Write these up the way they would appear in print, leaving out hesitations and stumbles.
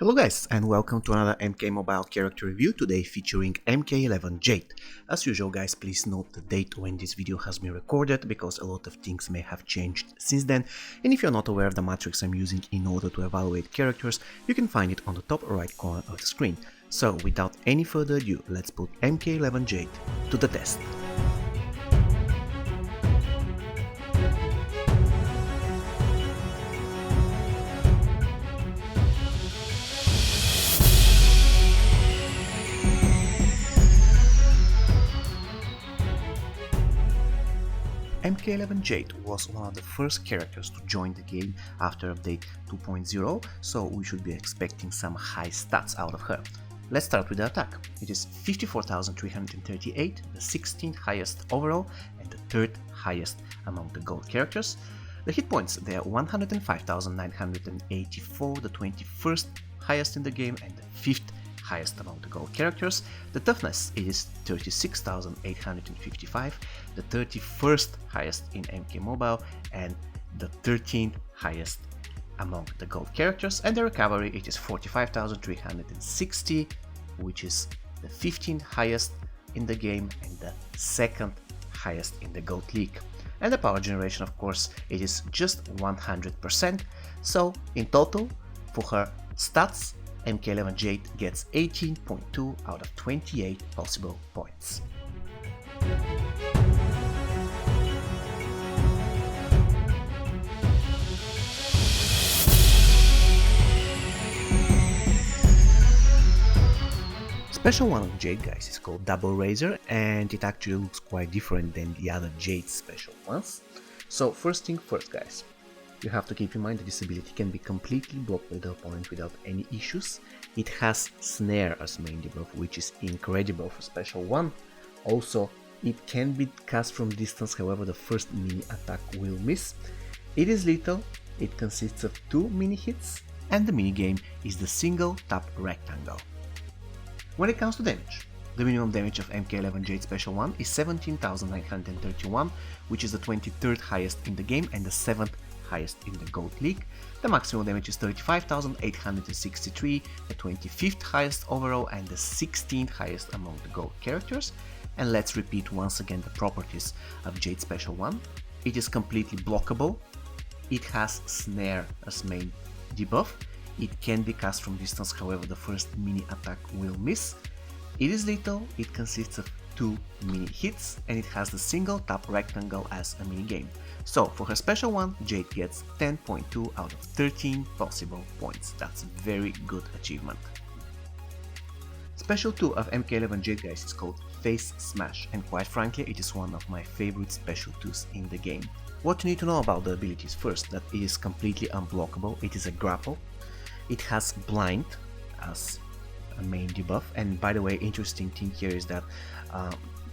Hello guys, and welcome to another MK Mobile character review, today featuring MK11 Jade. As usual guys, please note the date when this video has been recorded, because a lot of things may have changed since then, and if you're not aware of the matrix I'm using in order to evaluate characters, you can find it on the top right corner of the screen. So without any further ado, let's put MK11 Jade to the test. MK11 Jade was one of the first characters to join the game after update 2.0, so we should be expecting some high stats out of her. Let's start with the attack. It is 54,338, the 16th highest overall and the 3rd highest among the gold characters. The hit points, they are 105,984, the 21st highest in the game and the 5th highest among the gold characters. The toughness, it is 36,855, the 31st highest in MK Mobile and the 13th highest among the gold characters. And the recovery, it is 45,360, which is the 15th highest in the game and the 2nd highest in the gold league. And the power generation, of course, it is just 100%. So in total, for her stats, MK11 Jade gets 18.2 out of 28 possible points. Special 1 of Jade, guys, is called Double Razor, and it actually looks quite different than the other Jade special ones. So first thing first, guys, you have to keep in mind that this ability can be completely blocked by the opponent without any issues. It has Snare as main debuff, which is incredible for special 1. Also, it can be cast from distance, however the first mini attack will miss. It is lethal, it consists of 2 mini hits, and the mini game is the single tap rectangle. When it comes to damage, the minimum damage of MK11 Jade Special 1 is 17,931, which is the 23rd highest in the game and the 7th highest in the gold league. The maximum damage is 35,863, the 25th highest overall and the 16th highest among the gold characters. And let's repeat once again the properties of Jade Special 1. It is completely blockable, it has Snare as main debuff, it can be cast from distance, however the first mini attack will miss. It is lethal, it consists of 2 mini hits, and it has the single tap rectangle as a mini game. So for her special 1, Jade gets 10.2 out of 13 possible points. That's a very good achievement. Special 2 of MK11 Jade, guys, is called Face Smash, and quite frankly it is one of my favorite special 2s in the game. What you need to know about the abilities: first, that it is completely unblockable, it is a grapple, it has Blind as a main debuff, and by the way, interesting thing here is that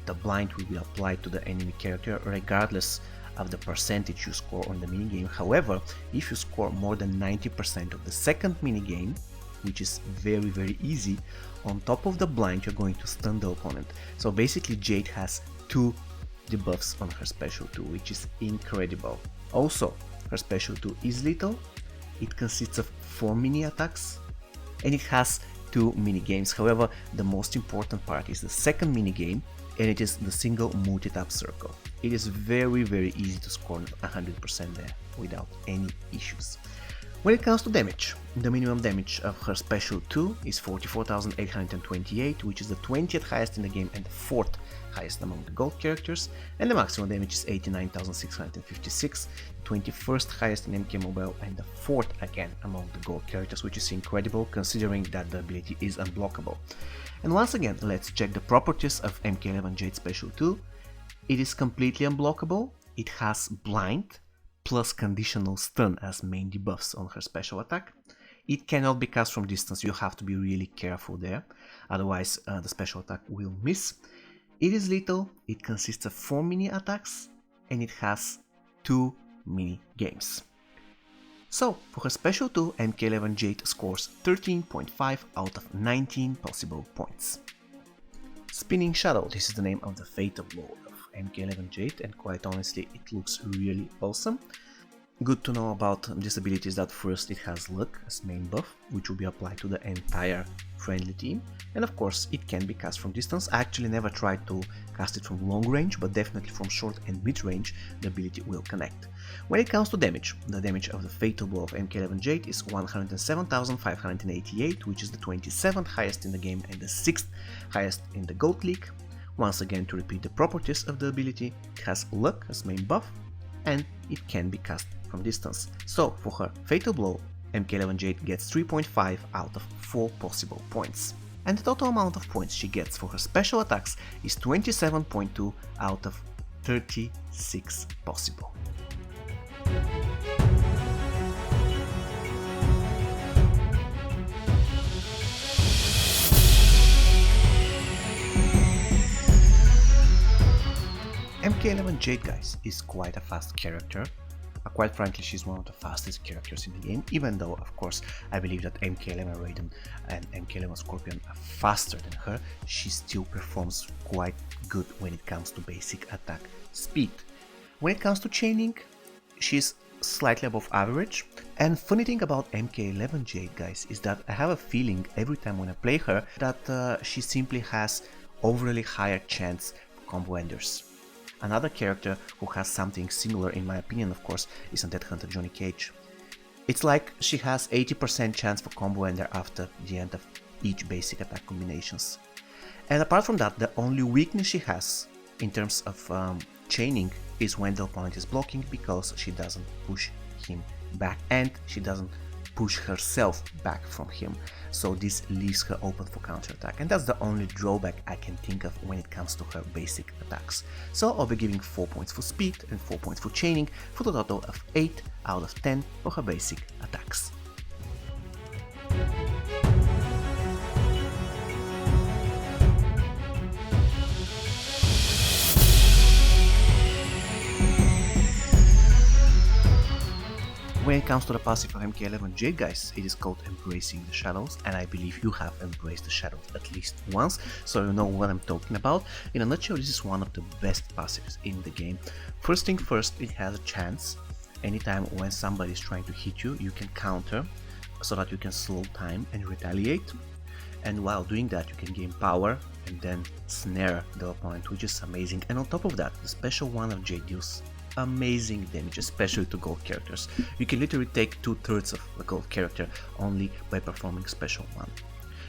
the blind will be applied to the enemy character regardless of the percentage you score on the minigame. However, if you score more than 90% of the second minigame, which is very easy, on top of the blind you're going to stun the opponent. So basically Jade has 2 debuffs on her special 2, which is incredible. Also, her special 2 is lethal, it consists of 4 mini attacks, and it has 2 mini games. However, the most important part is the second mini game, and it is the single multi-tap circle. It is very easy to score 100% there without any issues. When it comes to damage, the minimum damage of her special 2 is 44,828, which is the 20th highest in the game and the 4th highest among the gold characters, and the maximum damage is 89,656, 21st highest in MK Mobile and the 4th again among the gold characters, which is incredible considering that the ability is unblockable. And once again, let's check the properties of MK11 Jade Special 2. It is completely unblockable, it has Blind plus conditional stun as main debuffs on her special attack. It cannot be cast from distance, you have to be really careful there, otherwise the special attack will miss. It is lethal, it consists of 4 mini attacks, and it has 2 mini games. So for her special 2, MK11 Jade scores 13.5 out of 19 possible points. Spinning Shadow, this is the name of the Fatal Blow of MK11 Jade, and quite honestly it looks really awesome. Good to know about this ability is that first it has luck as main buff, which will be applied to the entire friendly team, and of course it can be cast from distance. I actually never tried to cast it from long range, but definitely from short and mid range the ability will connect. When it comes to damage, the damage of the Fatal Blow of MK11 Jade is 107,588, which is the 27th highest in the game and the 6th highest in the Gold League. Once again, to repeat the properties of the ability, it has luck as main buff, and it can be cast from distance. So for her Fatal Blow, MK11 Jade gets 3.5 out of 4 possible points. And the total amount of points she gets for her special attacks is 27.2 out of 36 possible. MK11 Jade, guys, is quite a fast character. Quite frankly, she's one of the fastest characters in the game, even though, of course, I believe that MK11 Raiden and MK11 Scorpion are faster than her. She still performs quite good when it comes to basic attack speed. When it comes to chaining, she's slightly above average. And funny thing about MK11 Jade, guys, is that I have a feeling every time when I play her that she simply has overly higher chance for combo enders. Another character who has something similar, in my opinion, of course, is Undead Hunter Johnny Cage. It's like she has 80% chance for combo ender after the end of each basic attack combinations. And apart from that, the only weakness she has in terms of chaining is when the opponent is blocking, because she doesn't push him back and she doesn't push herself back from him, so this leaves her open for counterattack, and that's the only drawback I can think of when it comes to her basic attacks. So I'll be giving 4 points for speed and 4 points for chaining, for the total of 8 out of 10 for her basic attacks. When it comes to the passive of MK11 Jade, guys, it is called Embracing the Shadows, and I believe you have embraced the shadows at least once, so you know what I'm talking about. In a nutshell, this is one of the best passives in the game. First thing first, it has a chance. Anytime when somebody is trying to hit you, you can counter, so that you can slow time and retaliate. And while doing that, you can gain power and then snare the opponent, which is amazing. And on top of that, the special one of Jade deals amazing damage, especially to gold characters. You can literally take 2/3 of a gold character only by performing special one.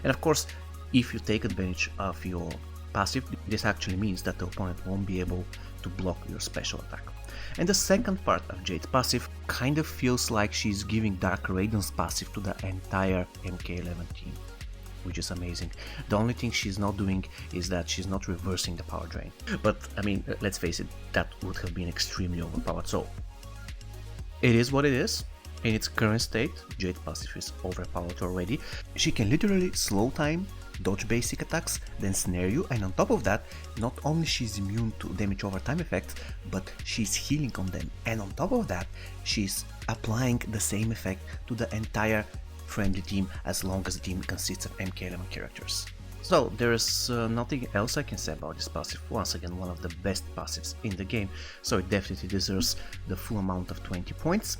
And of course, if you take advantage of your passive, this actually means that the opponent won't be able to block your special attack. And the second part of Jade's passive kind of feels like she's giving Dark Raiden's passive to the entire MK11 team, which is amazing. The only thing she's not doing is that she's not reversing the power drain. But I mean, let's face it, that would have been extremely overpowered. So it is what it is. In its current state, Jade passive is overpowered already. She can literally slow time, dodge basic attacks, then snare you, and on top of that, not only she's immune to damage over time effects, but she's healing on them, and on top of that, she's applying the same effect to the entire friendly team as long as the team consists of MK11 characters. So there is nothing else I can say about this passive. Once again, one of the best passives in the game, so it definitely deserves the full amount of 20 points.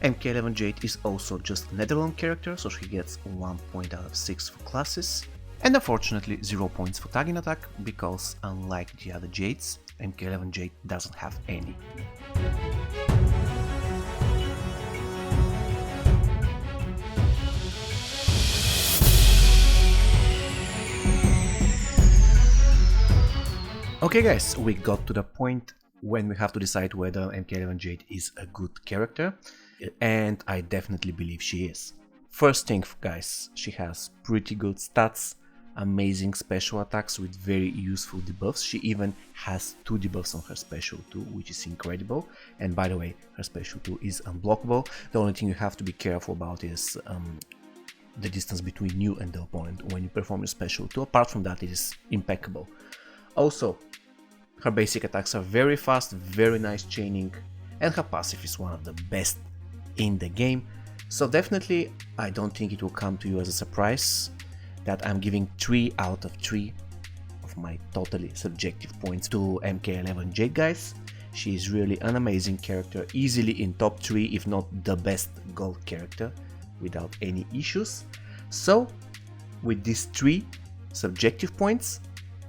MK11 Jade is also just a Netherlands character, so she gets 1 point out of 6 for classes, and unfortunately 0 points for tagging attack, because unlike the other Jades, MK11 Jade doesn't have any. Okay guys, we got to the point when we have to decide whether MK11 Jade is a good character, and I definitely believe she is. First thing guys, she has pretty good stats, amazing special attacks with very useful debuffs. She even has 2 debuffs on her special 2, which is incredible, and by the way, her special 2 is unblockable. The only thing you have to be careful about is the distance between you and the opponent when you perform your special 2. Apart from that, it is impeccable. Also, her basic attacks are very fast, very nice chaining, and her passive is one of the best in the game. So definitely, I don't think it will come to you as a surprise that I'm giving 3 out of 3 of my totally subjective points to MK11 Jade, guys. She is really an amazing character, easily in top 3 if not the best gold character without any issues. So with these 3 subjective points,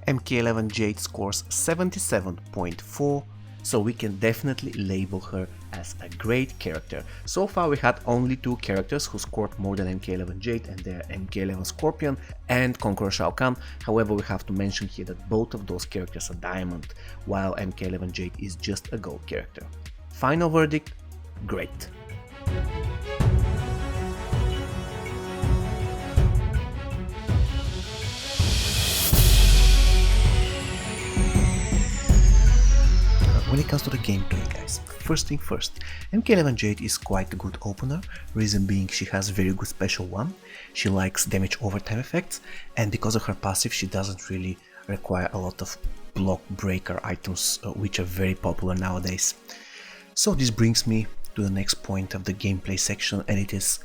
MK11 Jade scores 77.4, so we can definitely label her as a great character. So far we had only 2 characters who scored more than MK11 Jade, and they are MK11 Scorpion and Conqueror Shao Kahn. However, we have to mention here that both of those characters are diamond, while MK11 Jade is just a gold character. Final verdict: great. When it comes to the gameplay, guys, first thing first, MK11 Jade is quite a good opener, reason being she has very good special 1, she likes damage overtime effects, and because of her passive she doesn't really require a lot of block breaker items, which are very popular nowadays. So this brings me to the next point of the gameplay section, and it is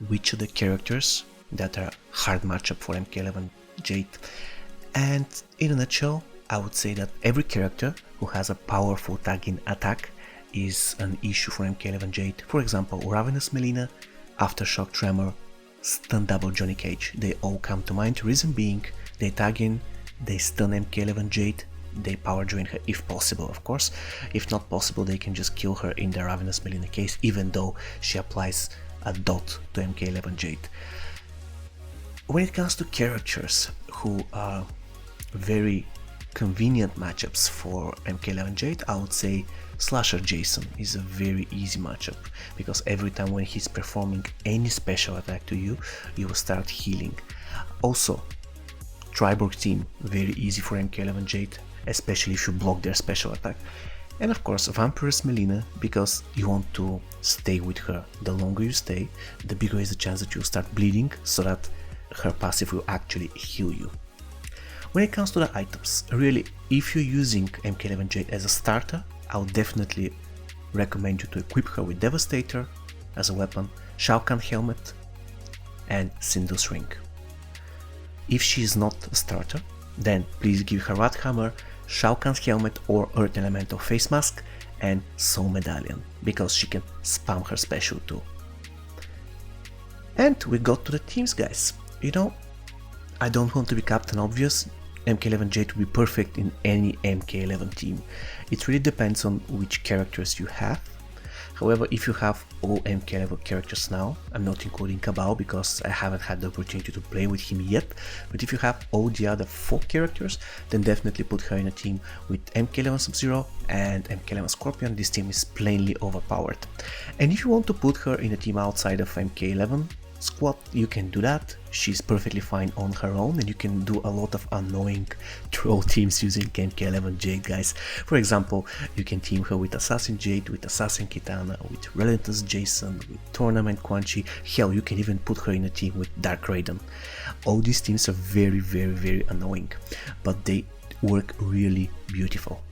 which are the characters that are hard matchup for MK11 Jade. And in a nutshell, I would say that every character who has a powerful tagging attack is an issue for MK11 Jade. For example, Ravenous Melina, Aftershock Tremor, Stun Double Johnny Cage, they all come to mind, reason being they tag in, they stun MK11 Jade, they power drain her if possible, of course. If not possible, they can just kill her in the Ravenous Melina case, even though she applies a dot to MK11 Jade. When it comes to characters who are very convenient matchups for MK11 Jade, I would say Slasher Jason is a very easy matchup, because every time when he's performing any special attack to you, you will start healing. Also, Triborg team, very easy for MK11 Jade, especially if you block their special attack. And of course Vampiress Melina, because you want to stay with her. The longer you stay, the bigger is the chance that you'll start bleeding, so that her passive will actually heal you. When it comes to the items, really, if you're using MK11 Jade as a starter, I would definitely recommend you to equip her with Devastator as a weapon, Shao Kahn helmet and Sindul's ring. If she is not a starter, then please give her Rat Hammer, Shao Kahn's helmet or Earth Elemental face mask and Soul Medallion, because she can spam her special too. And we got to the teams, guys. You know, I don't want to be Captain Obvious. MK11 Jade will be perfect in any MK11 team. It really depends on which characters you have. However, if you have all MK11 characters now, I'm not including Cabal because I haven't had the opportunity to play with him yet, but if you have all the other 4 characters, then definitely put her in a team with MK11 Sub-Zero and MK11 Scorpion. This team is plainly overpowered. And if you want to put her in a team outside of MK11 squad, you can do that. She's perfectly fine on her own, and you can do a lot of annoying troll teams using MK11 Jade, guys. For example, you can team her with Assassin Jade, with Assassin Kitana, with Relentless Jason, with Tournament Quan Chi. Hell, you can even put her in a team with Dark Raiden. All these teams are very annoying, but they work really beautiful.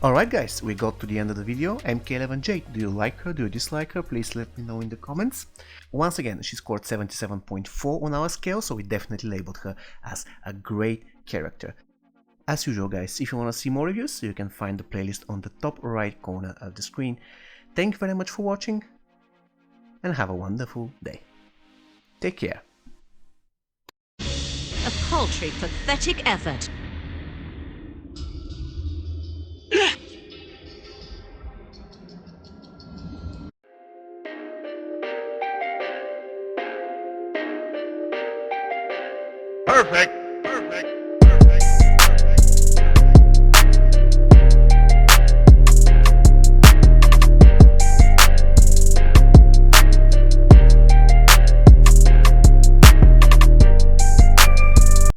Alright guys, we got to the end of the video. MK11 Jade, do you like her, do you dislike her? Please let me know in the comments. Once again, she scored 77.4 on our scale, so we definitely labeled her as a great character. As usual guys, if you want to see more reviews, you can find the playlist on the top right corner of the screen. Thank you very much for watching, and have a wonderful day. Take care. A paltry, pathetic effort. Perfect.